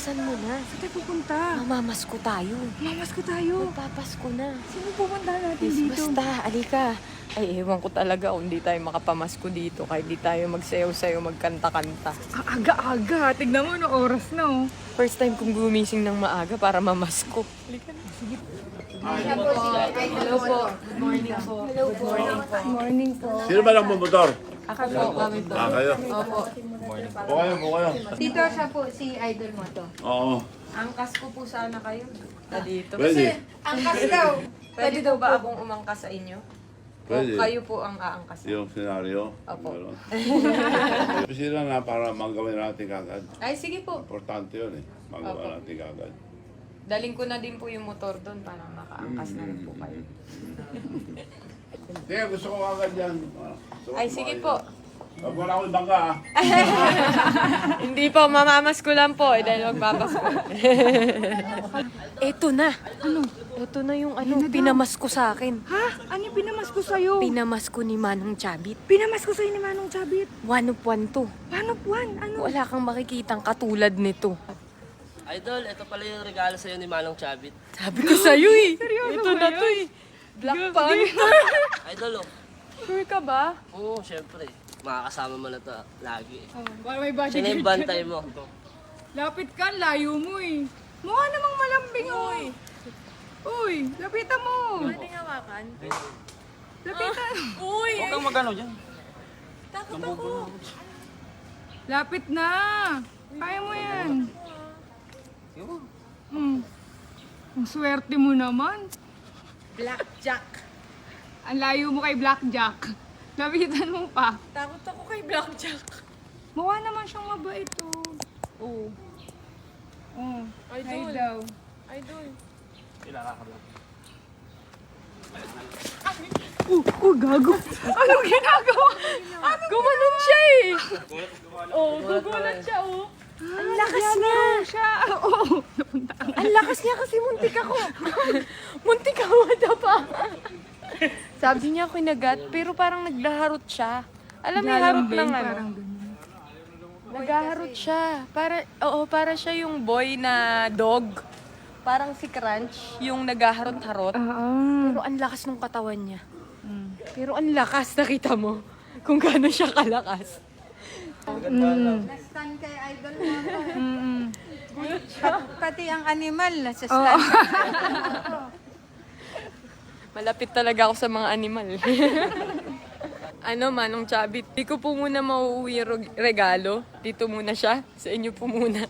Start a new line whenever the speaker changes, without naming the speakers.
bilisan mo na.
Saan tayo pupunta?
Mamamasko tayo.
Mamasko tayo.
Magpapasko na.
Sino pupunta natin
Yes,
dito?
basta, alika. Ay, ewan ko talaga kung hindi tayo makapamasko dito. Kahit hindi tayo magsayaw-sayaw, magkanta-kanta.
Ang aga-aga. Tignan mo, no oras na, oh.
First time kong gumising ng maaga para mamasko. Alika na. Sige. Hello po. Good morning po. Hello po.
Good morning po.
Sino ba nagmumotor?
Ako po, kami po.
Kayo?
Opo.
Po kayo.
Dito siya po, si idol mo to.
Oo.
Angkas ko po sana kayo. Dito.
Pwede.
Angkas daw.
Pwede daw ba akong umangkas sa inyo?
Pwede.
O kayo po ang aangkas?
Yung senaryo.
Opo.
Ganun. Sila na para magawin natin kagad.
Ay, sige po.
Importante yun eh. Magawa
Opo.
natin kagad.
Daling ko na din po yung motor doon para makaangkas na rin po kayo.
Hindi, gusto ko kagad yan.
Ay, sige po.
Huwag mo na akong bangga ah.
Hindi po, mamamas ko lang po. Dahil magpapas ko. Eto na. Ano? Eto na yung pinamas ko sa akin.
Ha? Ano yung pinamasko sa'yo?
Pinamas ko ni Manong Chabit.
Pinamasko sa'yo ni Manong Chabit.
One of one to.
Paano puwan? Ano?
Wala kang makikitang katulad nito.
Idol, ito pala yung regalo sa'yo ni Manong Chabit.
Sabi ko sa'yo eh.
Seryoso
Ito
ba
na
yan?
to eh. Black Panther.
Idol, oh.
Sure ka ba?
Oo, syempre. Makakasama mo na to lagi.
Oh, may
Siya na yung bantay mo.
Lapit ka, layo mo eh. Mukha namang malambing, oh. Uy, lapitan mo.
Pwede hawakan?
Lapitan.
Uy!
Huwag kang magano dyan.
Takot ako.
Lapit na. Kaya mo yan. Ang swerte mo naman.
Blackjack.
Ang layo mo kay Blackjack. Lapitan mo pa.
Takot ako kay Blackjack.
Mukha naman siyang mabait, oh.
Oo.
Oh,
Idol.
ay daw.
Idol.
Gago. Anong ginagawa?
Gumanon siya eh. Oh, gugulat siya oh. Ang lakas niya.
Siya. Oo. Napunta ka.
Ang lakas niya kasi muntik ako. Muntik ako madapa. Sabi niya kinagat, pero parang naglaharot siya. Alam mo, yung harot ng ano?
Parang ganun.
Naghaharot siya. Para siya yung boy na dog. Parang si Crunch, yung naghaharot-harot. Pero ang lakas ng katawan niya. Pero ang lakas, nakita mo. Kung gaano siya kalakas.
Na-stun kay idol mo to. Pati ang animal, nasa-stun.
Malapit talaga ako sa mga animal. Manong Chabit, di ko po muna mauuwi yung regalo. Dito muna siya. Sa inyo po muna.